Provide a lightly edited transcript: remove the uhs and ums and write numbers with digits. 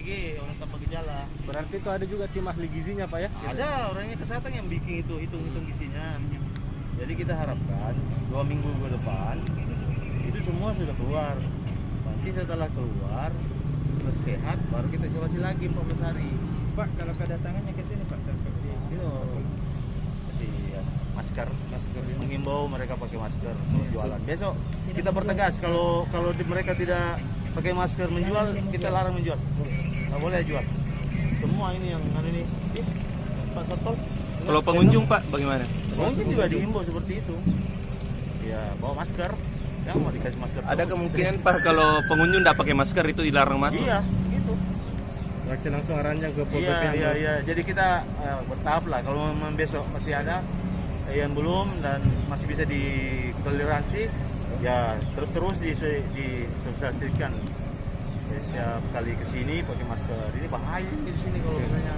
OTG, orang tanpa gejala. Berarti itu ada juga tim ahli gizinya Pak ya? Ada orangnya kesehatan yang bikin itu, hitung gizinya. Jadi kita harapkan 2 minggu ke depan itu semua sudah keluar. Nanti setelah keluar, setelah sehat, baru kita isolasi lagi 14 hari. Pak, kalau kedatangannya ke sini Pak, Itu kasih ya, masker, mengimbau mereka pakai masker kalau jualan. Besok kita pertegas kalau mereka tidak pakai masker menjual, kita larang menjual. Nggak boleh jual. Semua ini yang ini, Pak Satol. Kalau pengunjung Pak bagaimana? Pengunjung juga dihimbau seperti itu. Ya bawa masker, yang mau dikasih masker. Ada terus. kemungkinan Pak kalau pengunjung tidak pakai masker itu dilarang masuk? Iya, gitu. Berarti langsung arannya ke Pol PP Iya, yang iya, iya. Jadi kita bertahap lah. Kalau memang besok masih ada yang belum dan masih bisa ditoleransi, ya terus disosialisasikan. Setiap kali kesini pakai masker. Ini bahaya di sini kalau misalnya